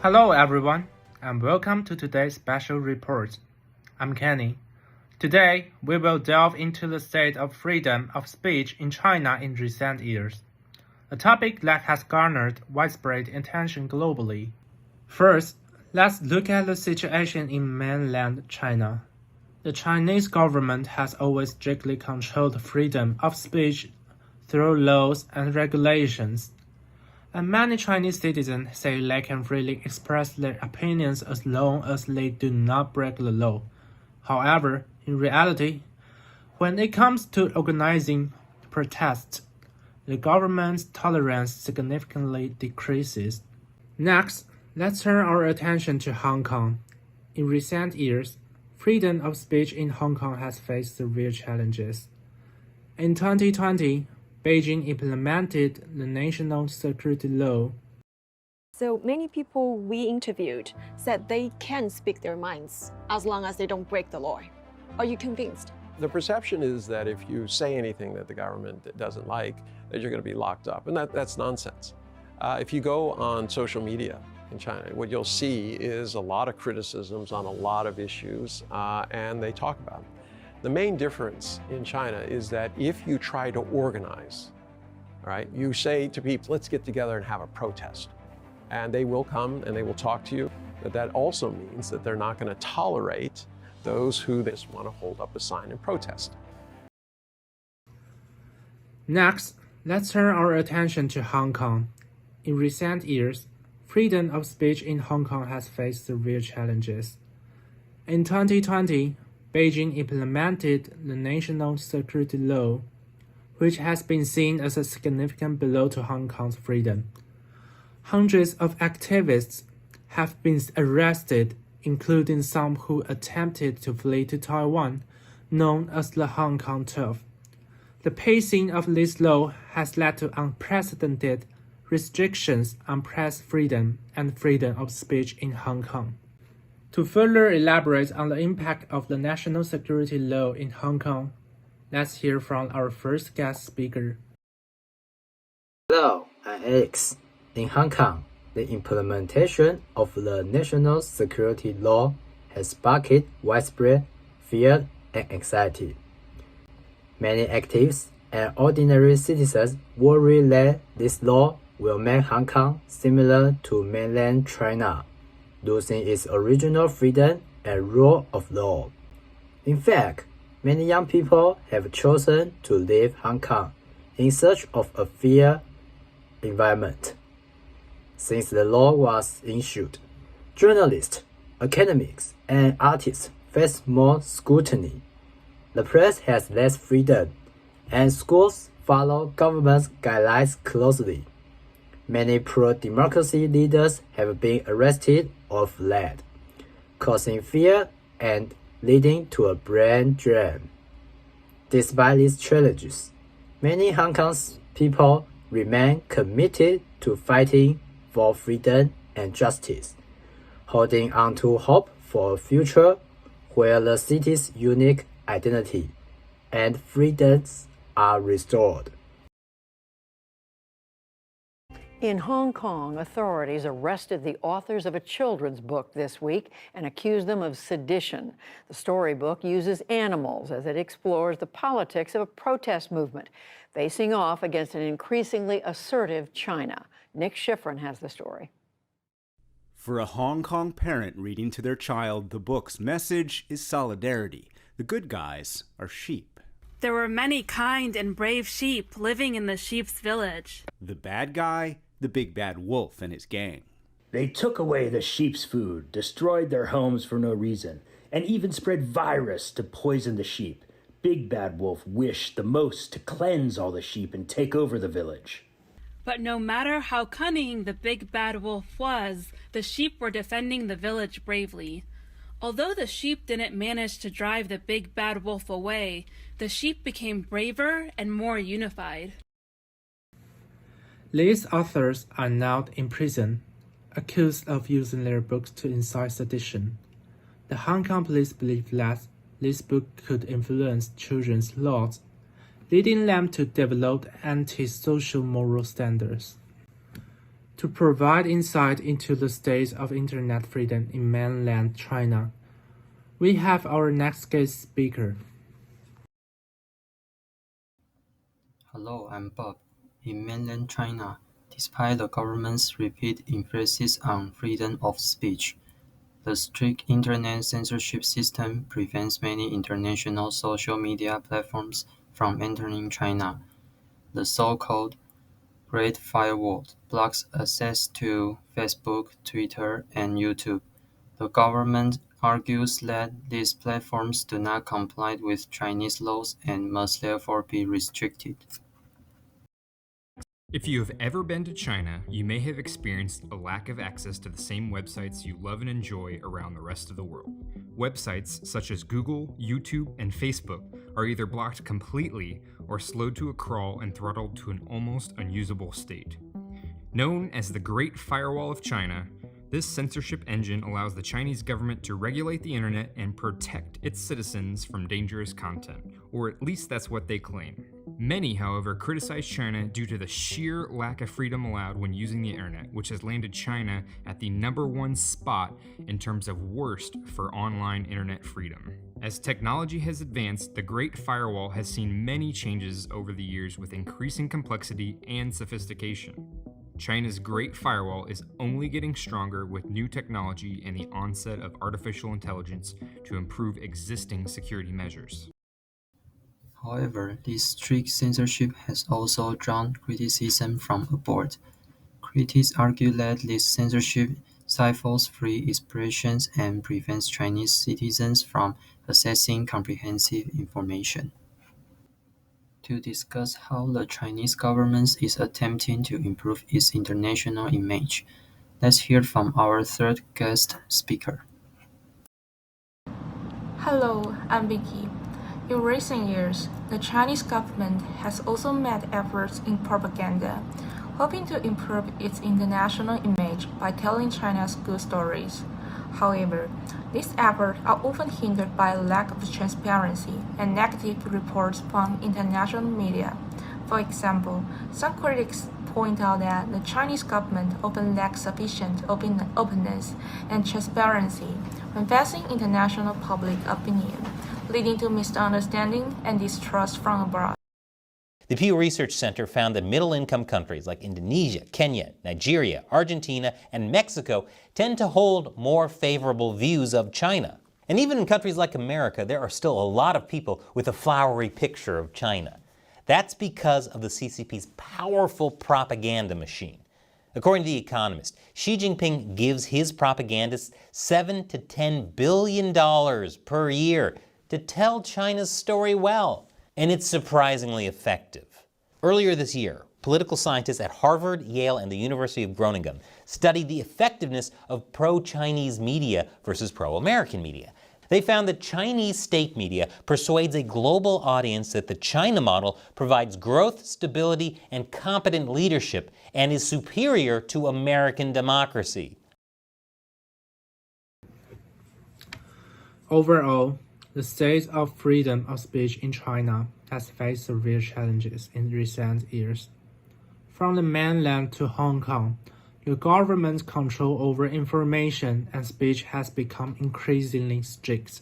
Hello everyone, and welcome to today's special report. I'm Kenny. Today, we will delve into the state of freedom of speech in China in recent years, a topic that has garnered widespread attention globally. First, let's look at the situation in mainland China. The Chinese government has always strictly controlled freedom of speech through laws and regulations. And many Chinese citizens say they can freely express their opinions as long as they do not break the law. However, in reality, when it comes to organizing protests, the government's tolerance significantly decreases. Next, let's turn our attention to Hong Kong. In recent years, freedom of speech in Hong Kong has faced severe challenges. In 2020, Beijing implemented the national security law. So many people we interviewed said they can speak their minds as long as they don't break the law. Are you convinced? The perception is that if you say anything that the government doesn't like, that you're going to be locked up, and that's nonsense. If you go on social media in China, what you'll see is a lot of criticisms on a lot of issues, and they talk about it. The main difference in China is that if you try to organize, right, you say to people, let's get together and have a protest. And they will come and they will talk to you. But that also means that they're not going to tolerate those who just want to hold up a sign and protest. Next, let's turn our attention to Hong Kong. In recent years, freedom of speech in Hong Kong has faced severe challenges. In 2020, Beijing implemented the national security law, which has been seen as a significant blow to Hong Kong's freedom. Hundreds of activists have been arrested, including some who attempted to flee to Taiwan, known as the Hong Kong 12. The passing of this law has led to unprecedented restrictions on press freedom and freedom of speech in Hong Kong. To further elaborate on the impact of the national security law in Hong Kong, let's hear from our first guest speaker. Hello, I'm Alex. In Hong Kong, the implementation of the national security law has sparked widespread fear and anxiety. Many activists and ordinary citizens worry that this law will make Hong Kong similar to mainland China, losing its original freedom and rule of law. In fact, many young people have chosen to leave Hong Kong in search of a fair environment. Since the law was issued, journalists, academics, and artists face more scrutiny. The press has less freedom, and schools follow government guidelines closely. Many pro-democracy leaders have been arrested or fled, causing fear and leading to a brain drain. Despite these challenges, many Hong Kong's people remain committed to fighting for freedom and justice, holding on to hope for a future where the city's unique identity and freedoms are restored. In Hong Kong, authorities arrested the authors of a children's book this week and accused them of sedition. The storybook uses animals as it explores the politics of a protest movement, facing off against an increasingly assertive China. Nick Schifrin has the story. For a Hong Kong parent reading to their child, the book's message is solidarity. The good guys are sheep. There were many kind and brave sheep living in the sheep's village. The bad guy, the big bad wolf and his gang. They took away the sheep's food, destroyed their homes for no reason, and even spread virus to poison the sheep. Big Bad Wolf wished the most to cleanse all the sheep and take over the village. But no matter how cunning the big bad wolf was, the sheep were defending the village bravely. Although the sheep didn't manage to drive the big bad wolf away, the sheep became braver and more unified. These authors are now in prison, accused of using their books to incite sedition. The Hong Kong police believe that this book could influence children's thoughts, leading them to develop anti-social moral standards. To provide insight into the state of internet freedom in mainland China, we have our next guest speaker. Hello, I'm Bob. In mainland China, despite the government's repeated emphasis on freedom of speech, the strict internet censorship system prevents many international social media platforms from entering China. The so-called Great Firewall blocks access to Facebook, Twitter, and YouTube. The government argues that these platforms do not comply with Chinese laws and must therefore be restricted. If you have ever been to China, you may have experienced a lack of access to the same websites you love and enjoy around the rest of the world. Websites such as Google, YouTube, and Facebook are either blocked completely or slowed to a crawl and throttled to an almost unusable state. Known as the Great Firewall of China, this censorship engine allows the Chinese government to regulate the internet and protect its citizens from dangerous content, or at least that's what they claim. Many, however, criticize China due to the sheer lack of freedom allowed when using the internet, which has landed China at the #1 spot in terms of worst for online internet freedom. As technology has advanced, the Great Firewall has seen many changes over the years with increasing complexity and sophistication. China's Great Firewall is only getting stronger with new technology and the onset of artificial intelligence to improve existing security measures. However, this strict censorship has also drawn criticism from abroad. Critics argue that this censorship stifles free expression and prevents Chinese citizens from accessing comprehensive information. To discuss how the Chinese government is attempting to improve its international image, let's hear from our third guest speaker. Hello, I'm Vicky. In recent years, the Chinese government has also made efforts in propaganda, hoping to improve its international image by telling China's good stories. However, these efforts are often hindered by a lack of transparency and negative reports from international media. For example, some critics point out that the Chinese government often lacks sufficient openness and transparency when facing international public opinion, leading to misunderstanding and distrust from abroad. The Pew Research Center found that middle-income countries like Indonesia, Kenya, Nigeria, Argentina, and Mexico tend to hold more favorable views of China. And even in countries like America, there are still a lot of people with a flowery picture of China. That's because of the CCP's powerful propaganda machine. According to The Economist, Xi Jinping gives his propagandists $7 to $10 billion per year to tell China's story well. And it's surprisingly effective. Earlier this year, political scientists at Harvard, Yale, and the University of Groningen studied the effectiveness of pro-Chinese media versus pro-American media. They found that Chinese state media persuades a global audience that the China model provides growth, stability, and competent leadership and is superior to American democracy. Overall, the state of freedom of speech in China has faced severe challenges in recent years. From the mainland to Hong Kong, the government's control over information and speech has become increasingly strict.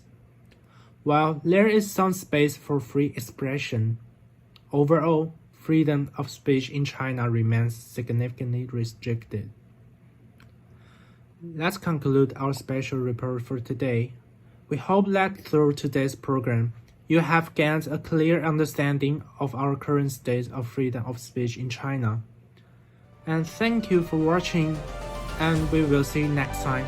While there is some space for free expression, overall, freedom of speech in China remains significantly restricted. Let's conclude our special report for today. We hope that through today's program, you have gained a clear understanding of our current state of freedom of speech in China. And thank you for watching, and we will see you next time.